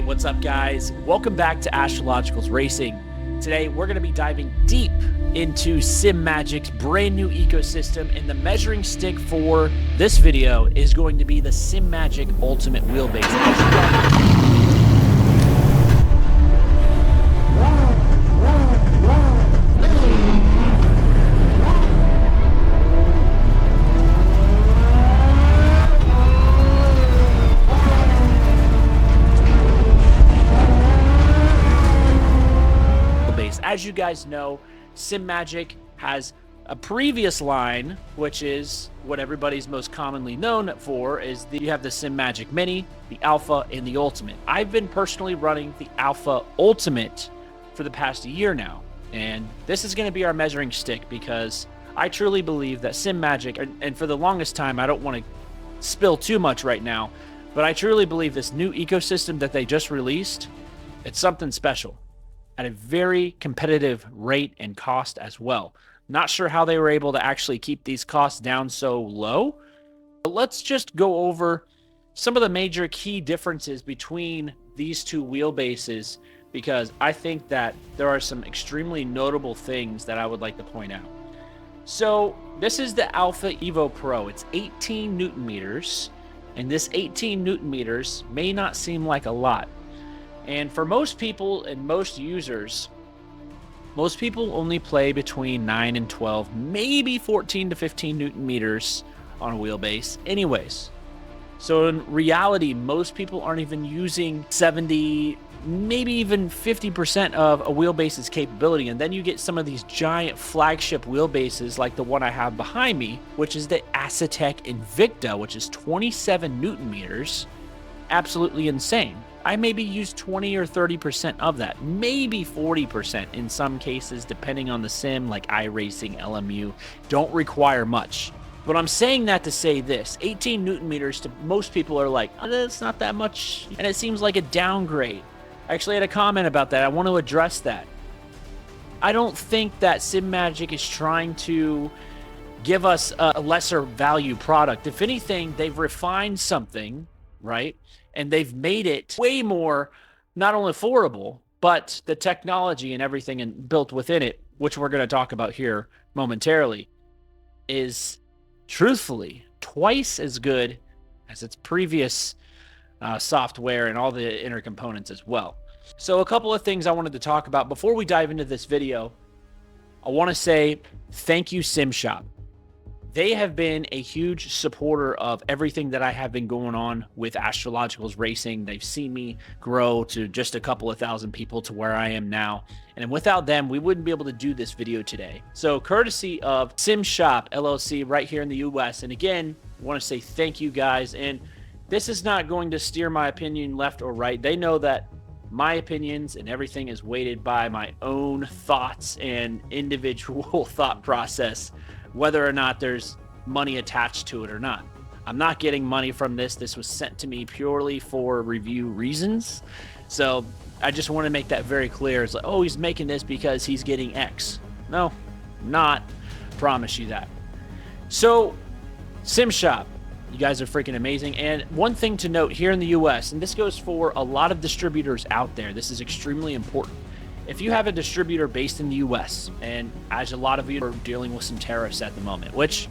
What's up, guys? Welcome back to Astrological's Racing. Today, we're going to be diving deep into SIMAGIC's brand new ecosystem, and the measuring stick for this video is going to be the SIMAGIC Ultimate Wheelbase. As you guys know, SIMAGIC has a previous line, which is what everybody's most commonly known for, is you have the SIMAGIC Mini, the Alpha, and the Ultimate. I've been personally running the Alpha Ultimate for the past year now, and this is going to be our measuring stick because I truly believe that SIMAGIC, and for the longest time, I don't want to spill too much right now, but I truly believe this new ecosystem that they just released, it's something special at a very competitive rate and cost as well. Not sure how they were able to actually keep these costs down so low, but let's just go over some of the major key differences between these two wheelbases, because I think that there are some extremely notable things that I would like to point out. So this is the Alpha Evo Pro. It's 18 Newton meters, and this 18 Newton meters may not seem like a lot. And for most people and most users, most people only play between 9 and 12, maybe 14 to 15 Newton meters on a wheelbase anyways. So in reality, most people aren't even using 70, maybe even 50% of a wheelbase's capability. And then you get some of these giant flagship wheelbases like the one I have behind me, which is the Assetto Invicta, which is 27 Newton meters. Absolutely insane. I maybe use 20 or 30% of that, maybe 40% in some cases, depending on the sim, like iRacing, LMU, don't require much. But I'm saying that to say this, 18 Newton meters to most people are like, oh, that's not that much, and it seems like a downgrade. I actually had a comment about that. I want to address that. I don't think that SIMAGIC is trying to give us a lesser value product. If anything, they've refined something, right? And they've made it way more, not only affordable, but the technology and everything built within it, which we're going to talk about here momentarily, is truthfully twice as good as its previous software and all the inner components as well. So a couple of things I wanted to talk about before we dive into this video. I want to say thank you, SimShop. They have been a huge supporter of everything that I have been going on with Astrological's Racing. They've seen me grow to just a couple of thousand people to where I am now. And without them, we wouldn't be able to do this video today. So courtesy of SimShop LLC right here in the US. And again, I want to say thank you guys. And this is not going to steer my opinion left or right. They know that my opinions and everything is weighted by my own thoughts and individual thought process, whether or not there's money attached to it or not. I'm not getting money from this. This was sent to me purely for review reasons. So I just want to make that very clear. It's like, oh, he's making this because he's getting X. No, not. Promise you that. So SimShop, you guys are freaking amazing. And one thing to note here in the US, and this goes for a lot of distributors out there, this is extremely important. If you have a distributor based in the US, and as a lot of you are dealing with some tariffs at the moment, which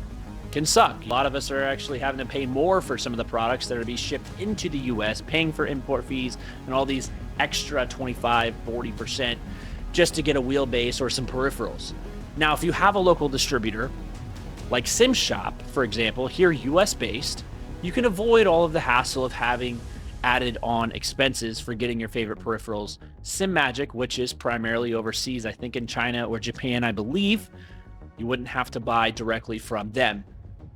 can suck. A lot of us are actually having to pay more for some of the products that are to be shipped into the US, paying for import fees and all these extra 25, 40% just to get a wheelbase or some peripherals. Now, if you have a local distributor, like SimShop, for example, here US based, you can avoid all of the hassle of having added on expenses for getting your favorite peripherals. SIMAGIC, which is primarily overseas, I think in China or Japan, I believe, you wouldn't have to buy directly from them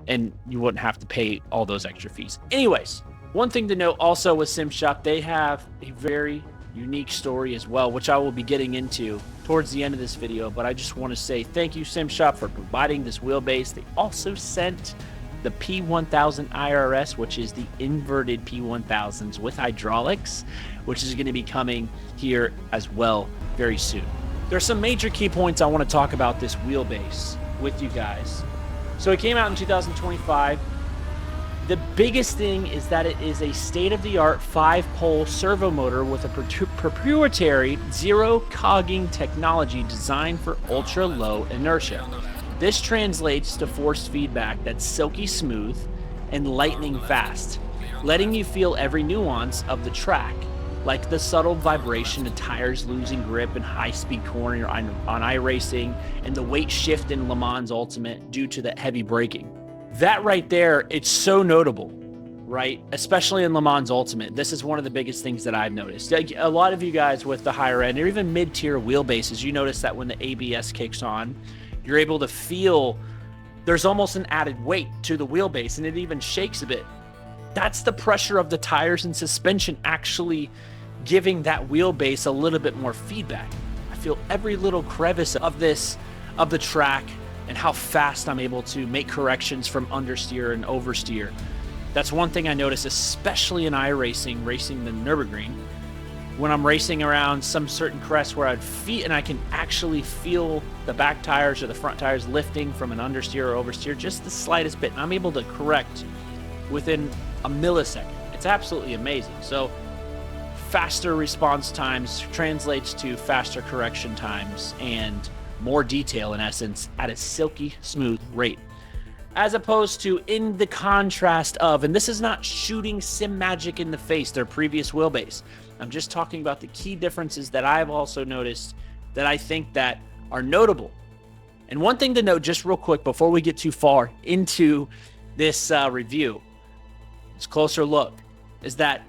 and you wouldn't have to pay all those extra fees. Anyways, one thing to note also with SimShop, they have a very unique story as well, which I will be getting into towards the end of this video, but I just want to say thank you, SimShop, for providing this wheelbase. They also sent the P1000 IRS, which is the inverted P1000s with hydraulics, which is going to be coming here as well very soon. There's some major key points I want to talk about this wheelbase with you guys. So it came out in 2025. The biggest thing is that it is a state-of-the-art 5-pole servo motor with a proprietary zero-cogging technology designed for ultra-low inertia. This translates to force feedback that's silky smooth and lightning fast, letting you feel every nuance of the track, like the subtle vibration of tires losing grip in high-speed corner on iRacing and the weight shift in Le Mans Ultimate due to that heavy braking. That right there, it's so notable, right? Especially in Le Mans Ultimate. This is one of the biggest things that I've noticed. A lot of you guys with the higher end or even mid-tier wheelbases, you notice that when the ABS kicks on, you're able to feel there's almost an added weight to the wheelbase, and it even shakes a bit. That's the pressure of the tires and suspension actually giving that wheelbase a little bit more feedback. I feel every little crevice of the track and how fast I'm able to make corrections from understeer and oversteer. That's one thing I notice, especially in iRacing, racing the Nürburgring. When I'm racing around some certain crest where I can actually feel the back tires or the front tires lifting from an understeer or oversteer, just the slightest bit, and I'm able to correct within a millisecond. It's absolutely amazing. So faster response times translates to faster correction times and more detail, in essence, at a silky smooth rate. As opposed to in the contrast of, and this is not shooting SIMAGIC in the face, their previous wheelbase. I'm just talking about the key differences that I've also noticed that I think that are notable. And one thing to note just real quick before we get too far into this review, this closer look, is that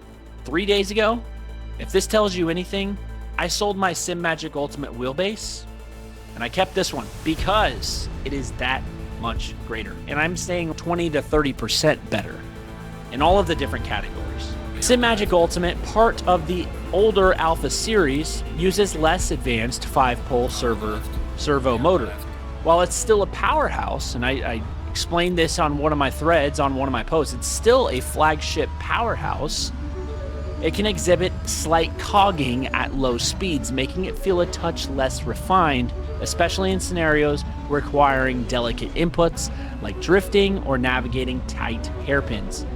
3 days ago, if this tells you anything, I sold my SIMAGIC Ultimate wheelbase and I kept this one because it is that much greater. And I'm saying 20 to 30% better in all of the different categories. SIMAGIC Ultimate, part of the older Alpha series, uses less advanced 5-pole servo motor. While it's still a powerhouse, and I explained this on one of my threads on one of my posts, it's still a flagship powerhouse. It can exhibit slight cogging at low speeds, making it feel a touch less refined, especially in scenarios requiring delicate inputs like drifting or navigating tight hairpins.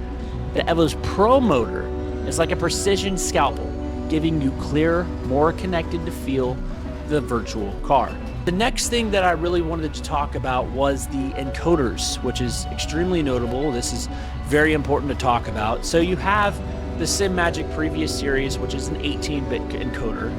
The Evo's Pro motor is like a precision scalpel, giving you clearer, more connected to feel the virtual car. The next thing that I really wanted to talk about was the encoders, which is extremely notable. This is very important to talk about. So you have the SIMAGIC previous series, which is an 18-bit encoder,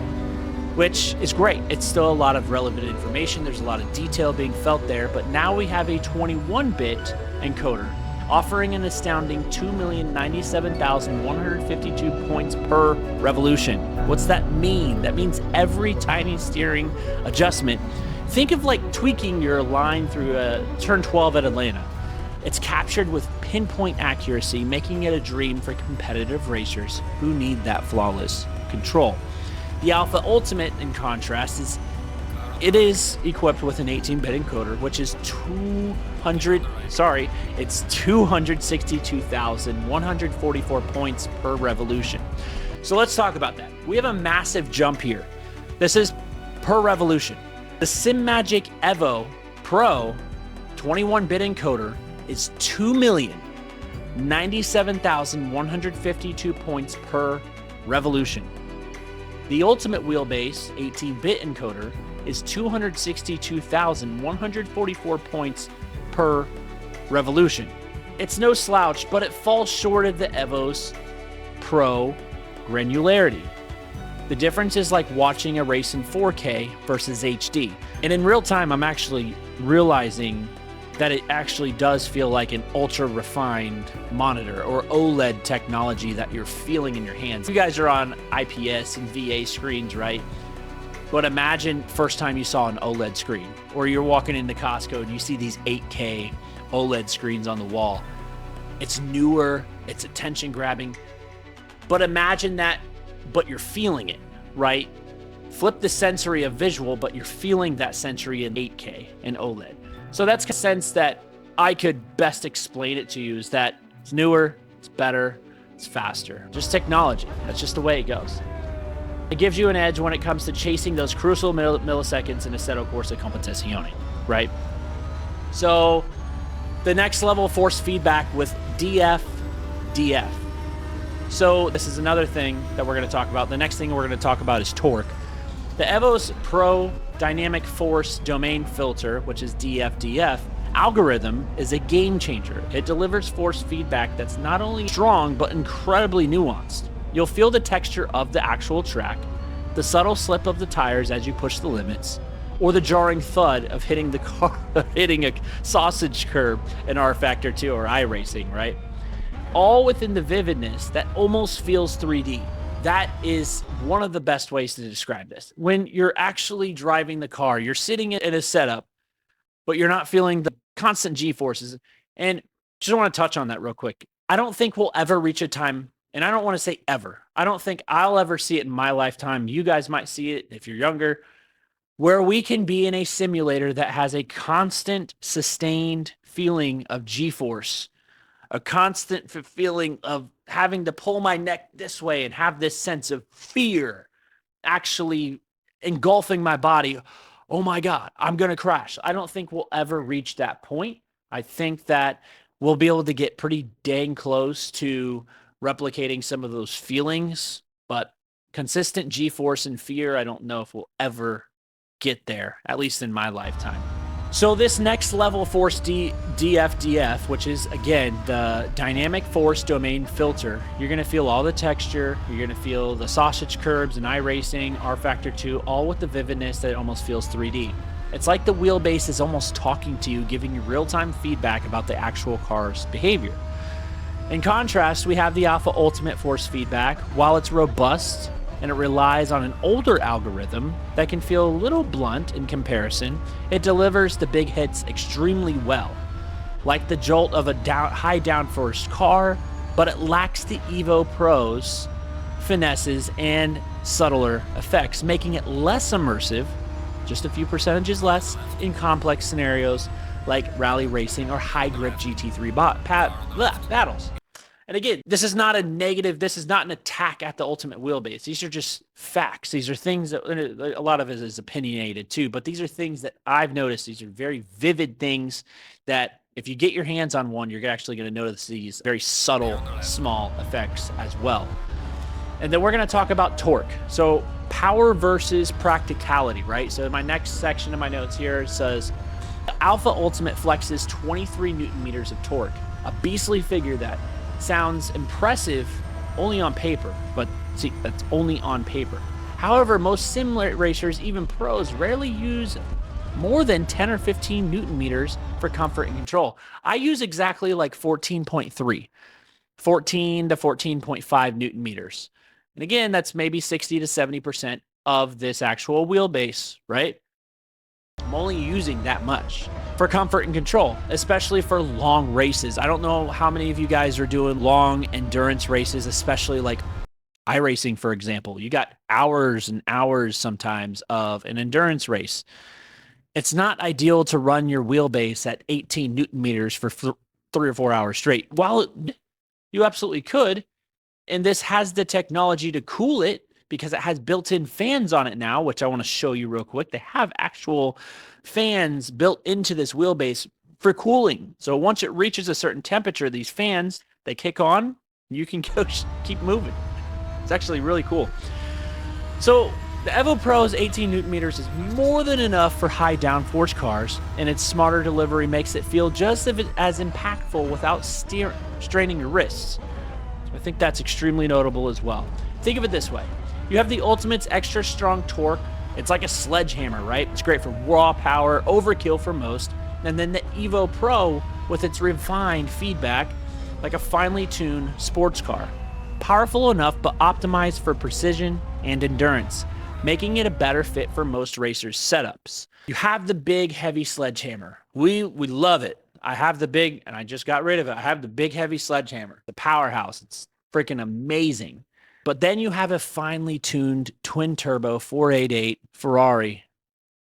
which is great. It's still a lot of relevant information. There's a lot of detail being felt there, but now we have a 21-bit encoder offering an astounding 2,097,152 points per revolution. What's that mean? That means every tiny steering adjustment. Think of like tweaking your line through turn 12 at Atlanta. It's captured with pinpoint accuracy, making it a dream for competitive racers who need that flawless control. The Alpha Ultimate, in contrast, is equipped with an 18-bit encoder, which is 262,144 points per revolution. So let's talk about that. We have a massive jump here. This is per revolution. The SIMAGIC EVO Pro 21-bit encoder is 2,097,152 points per revolution. The Ultimate Wheelbase 18-bit encoder is 262,144 points per revolution. It's no slouch, but it falls short of the Evo's Pro granularity. The difference is like watching a race in 4K versus HD. And in real time, I'm actually realizing that it actually does feel like an ultra refined monitor or OLED technology that you're feeling in your hands. You guys are on IPS and VA screens, right? But imagine first time you saw an OLED screen, or you're walking into Costco and you see these 8K OLED screens on the wall. It's newer, it's attention grabbing, but imagine that, but you're feeling it, right? Flip the sensory of visual, but you're feeling that sensory in 8K and OLED. So that's the sense that I could best explain it to you, is that it's newer, it's better, it's faster. Just technology. That's just the way it goes. It gives you an edge when it comes to chasing those crucial milliseconds in Assetto Corsa Competizione, right? So the next level force feedback with DF DF. So this is another thing that we're going to talk about. The next thing we're going to talk about is torque. The Evo's Pro Dynamic Force Domain Filter, which is DFDF, algorithm is a game changer. It delivers force feedback that's not only strong, but incredibly nuanced. You'll feel the texture of the actual track, the subtle slip of the tires as you push the limits, or the jarring thud of hitting the car, hitting a sausage curb in rFactor 2 or iRacing, right? All within the vividness that almost feels 3D. That is one of the best ways to describe this. When you're actually driving the car, you're sitting in a setup, but you're not feeling the constant G-forces. And just want to touch on that real quick. I don't think we'll ever reach a time, and I don't want to say ever. I don't think I'll ever see it in my lifetime. You guys might see it if you're younger, where we can be in a simulator that has a constant, sustained feeling of G-force, a constant feeling of having to pull my neck this way and have this sense of fear actually engulfing my body. Oh my God, I'm going to crash. I don't think we'll ever reach that point. I think that we'll be able to get pretty dang close to replicating some of those feelings, but consistent G-force and fear, I don't know if we'll ever get there, at least in my lifetime. So this next level force DFDF, which is, again, the Dynamic Force Domain Filter, you're going to feel all the texture, you're going to feel the sausage curbs and iRacing, rFactor 2, all with the vividness that it almost feels 3D. It's like the wheelbase is almost talking to you, giving you real-time feedback about the actual car's behavior. In contrast, we have the Alpha Ultimate Force Feedback. While it's robust, and it relies on an older algorithm that can feel a little blunt in comparison, it delivers the big hits extremely well. Like the jolt of a high downforce car, but it lacks the Evo Pro's finesses and subtler effects, making it less immersive, just a few percentages less, in complex scenarios like rally racing or high grip GT3 battles. And again, this is not a negative, this is not an attack at the ultimate wheelbase. These are just facts. These are things that, a lot of it is opinionated too, but these are things that I've noticed. These are very vivid things that if you get your hands on one, you're actually going to notice these very subtle, small effects as well. And then we're going to talk about torque. So power versus practicality, right? So in my next section of my notes here, it says, Alpha Ultimate flexes 23 Newton meters of torque, a beastly figure that sounds impressive only on paper, but see, that's only on paper. However, most sim racers, even pros, rarely use more than 10 or 15 Newton meters for comfort and control. I use exactly like 14.3, 14 to 14.5 Newton meters. And again, that's maybe 60 to 70% of this actual wheelbase, right? I'm only using that much for comfort and control, especially for long races. I don't know how many of you guys are doing long endurance races, especially like iRacing, for example. You got hours and hours sometimes of an endurance race. It's not ideal to run your wheelbase at 18 Newton meters for 3 or 4 hours straight. While you absolutely could, and this has the technology to cool it, because it has built-in fans on it now, which I want to show you real quick. They have actual fans built into this wheelbase for cooling. So once it reaches a certain temperature, these fans, they kick on, you can go keep moving. It's actually really cool. So the Evo Pro's 18 Newton meters is more than enough for high downforce cars, and its smarter delivery makes it feel just as impactful without straining your wrists. So I think that's extremely notable as well. Think of it this way. You have the Ultimate's extra strong torque. It's like a sledgehammer, right? It's great for raw power, overkill for most. And then the Evo Pro with its refined feedback, like a finely tuned sports car. Powerful enough, but optimized for precision and endurance, making it a better fit for most racers' setups. You have the big, heavy sledgehammer. We love it. I have the big, and I just got rid of it. I have the big, heavy sledgehammer, the powerhouse. It's freaking amazing. But then you have a finely tuned twin-turbo 488 Ferrari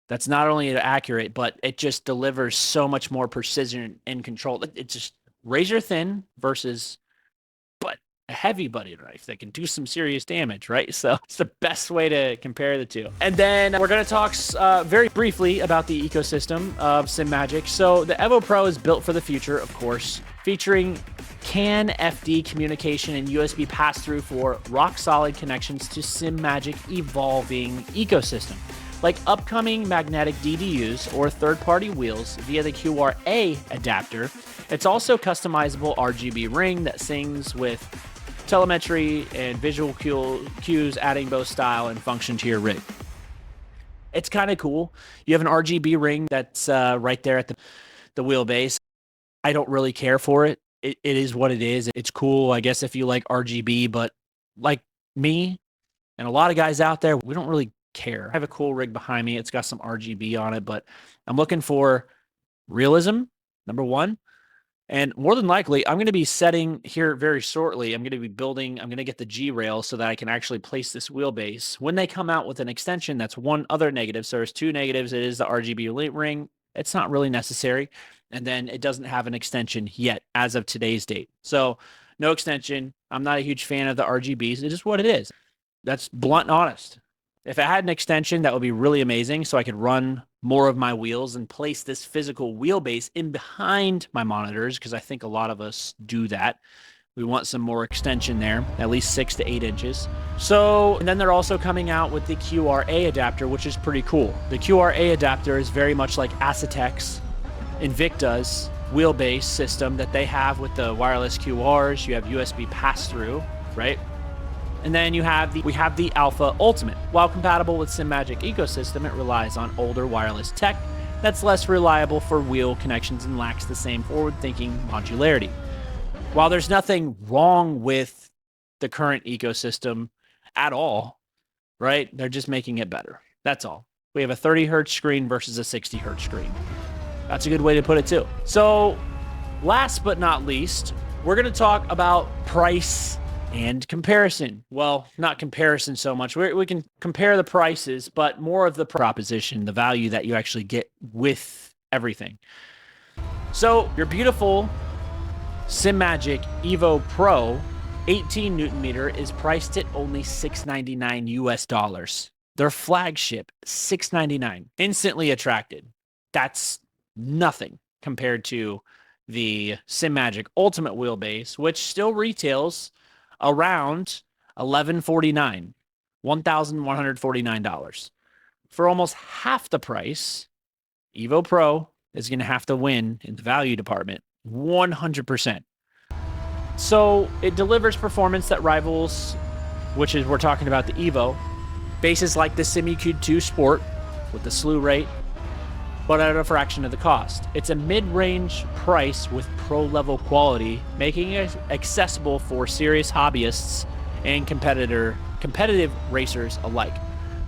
that's not only accurate, but it just delivers so much more precision and control. It's just razor thin versus, but a heavy buddy knife that can do some serious damage, right? So it's the best way to compare the two. And then we're going to talk very briefly about the ecosystem of SIMAGIC. So the EVO Pro is built for the future, of course, featuring CAN FD communication and USB pass-through for rock-solid connections to SIMAGIC evolving ecosystem, like upcoming magnetic DDUs or third-party wheels via the QRA adapter. It's also customizable RGB ring that syncs with telemetry and visual cues, adding both style and function to your rig. It's kind of cool. You have an RGB ring that's right there at the wheelbase. I don't really care for it. It is what it is. It's cool, I guess, if you like RGB, but like me and a lot of guys out there, we don't really care. I have a cool rig behind me. It's got some RGB on it, but I'm looking for realism, number one. And more than likely, I'm going to be setting here very shortly. I'm going to be building, I'm going to get the G-rail so that I can actually place this wheelbase. When they come out with an extension, that's one other negative. So there's two negatives. It is the RGB ring. It's not really necessary. And then it doesn't have an extension yet as of today's date. So no extension. I'm not a huge fan of the RGBs. It is what it is. That's blunt and honest. If it had an extension, that would be really amazing so I could run more of my wheels and place this physical wheelbase in behind my monitors, because I think a lot of us do that. We want some more extension there, at least 6 to 8 inches. So, and then they're also coming out with the QRA adapter, which is pretty cool. The QRA adapter is very much like Assetto's, Invicta's wheelbase system that they have with the wireless QRs. You have USB pass-through, right? And then we have the Alpha Ultimate. While compatible with SIMAGIC ecosystem, it relies on older wireless tech that's less reliable for wheel connections and lacks the same forward-thinking modularity. While there's nothing wrong with the current ecosystem at all, right? They're just making it better. That's all. We have a 30 hertz screen versus a 60 hertz screen. That's a good way to put it too. So last but not least, we're going to talk about price and comparison. Well, not comparison so much. We can compare the prices, but more of the proposition, the value that you actually get with everything. So your beautiful SIMAGIC EVO Pro 18 Newton meter is priced at only $699 US. Their flagship, $699. Instantly attracted. That's nothing compared to the SIMAGIC Ultimate wheelbase, which still retails around $1,149, $1,149. For almost half the price, EVO Pro is going to have to win in the value department, 100%. So it delivers performance that rivals, which is, we're talking about the EVO, bases like the SIMAGIC 2 Sport with the slew rate, but at a fraction of the cost. It's a mid-range price with pro-level quality, making it accessible for serious hobbyists and competitive racers alike.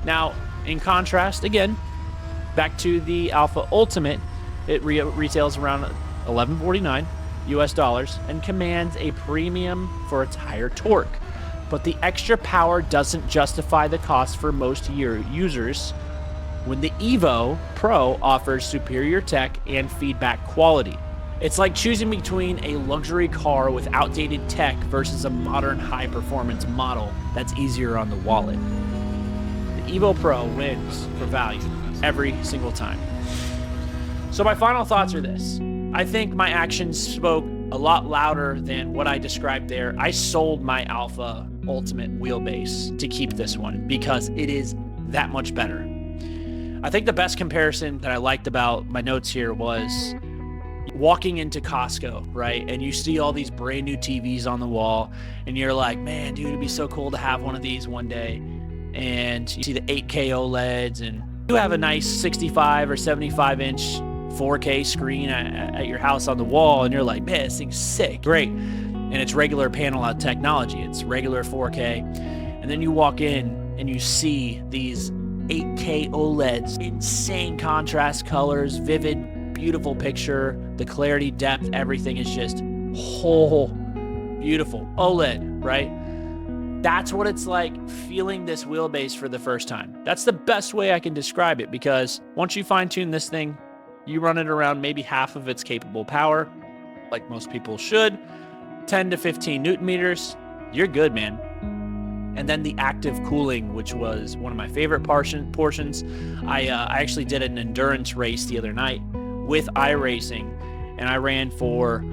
Now, in contrast, again, back to the Alpha Ultimate, it retails around $1,149 US and commands a premium for its higher torque. But the extra power doesn't justify the cost for most users, when the EVO Pro offers superior tech and feedback quality. It's like choosing between a luxury car with outdated tech versus a modern high-performance model that's easier on the wallet. The EVO Pro wins for value every single time. So my final thoughts are this. I think my actions spoke a lot louder than what I described there. I sold my Alpha Ultimate wheelbase to keep this one because it is that much better. I think the best comparison that I liked about my notes here was walking into Costco, right? And you see all these brand new TVs on the wall and you're like, man, dude, it'd be so cool to have one of these one day. And you see the 8K OLEDs and you have a nice 65 or 75 inch 4K screen at your house on the wall. And you're like, man, this thing's sick. Great. And it's regular panel out technology. It's regular 4K. And then you walk in and you see these 8K OLEDs, insane contrast colors, vivid, beautiful picture, the clarity, depth, everything is just beautiful. OLED, right? That's what it's like feeling this wheelbase for the first time. That's the best way I can describe it, because once you fine tune this thing, you run it around maybe half of its capable power, like most people should, 10 to 15 Newton meters. you're good, man. And then the active cooling, which was one of my favorite portions. I actually did an endurance race the other night with iRacing, and I ran for,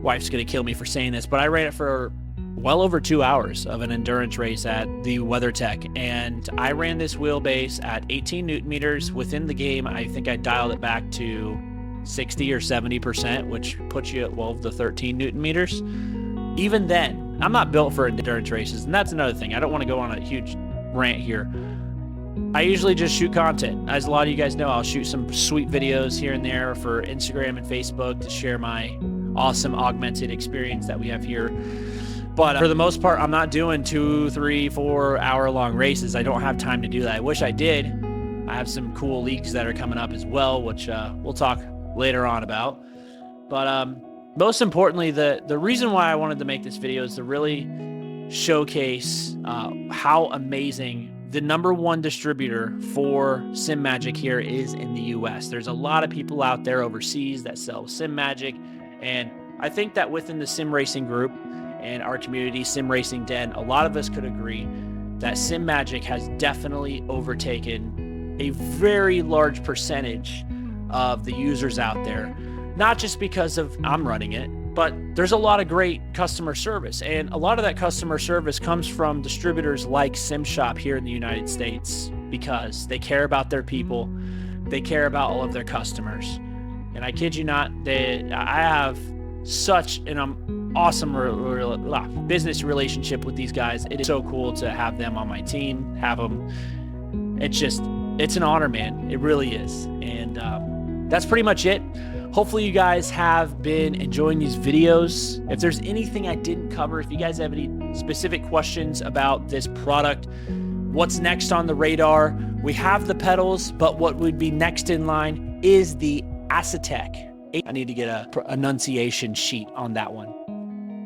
wife's going to kill me for saying this, but I ran it for well over 2 hours of an endurance race at the WeatherTech. And I ran this wheelbase at 18 Newton meters. Within the game, I think I dialed it back to 60 or 70%, which puts you at 12 to 13 Newton meters. Even then, I'm not built for endurance races, and that's another thing. I don't want to go on a huge rant here. I usually just shoot content. As a lot of you guys know, I'll shoot some sweet videos here and there for Instagram and Facebook to share my awesome augmented experience that we have here. But for the most part, I'm not doing 2, 3, 4 hour long races. I don't have time to do that. I wish I did. I have some cool leagues that are coming up as well, which we'll talk later on about. But most importantly, the reason why I wanted to make this video is to really showcase how amazing the #1 distributor for SIMAGIC here is in the US. There's a lot of people out there overseas that sell SIMAGIC, and I think that within the sim racing group and our community, Sim Racing Den, a lot of us could agree that SIMAGIC has definitely overtaken a very large percentage of the users out there. Not just because of I'm running it, but there's a lot of great customer service. And a lot of that customer service comes from distributors like SimShop here in the United States, because they care about their people. They care about all of their customers. And I kid you not, I have such an awesome business relationship with these guys. It is so cool to have them on my team, have them. It's an honor, man. It really is. And that's pretty much it. Hopefully you guys have been enjoying these videos. If there's anything I didn't cover, if you guys have any specific questions about this product, what's next on the radar, we have the pedals, but what would be next in line is the Assetto. I need to get a pronunciation sheet on that one.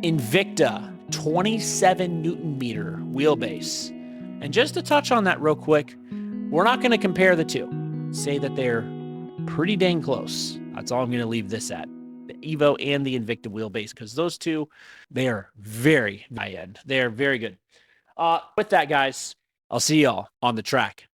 Invicta 27 Newton meter wheelbase. And just to touch on that real quick, we're not going to compare the two. Say that they're pretty dang close. That's all I'm going to leave this at. The Evo and the Invicta wheelbase, because those two, they are very high end. They are very good. With that, guys, I'll see y'all on the track.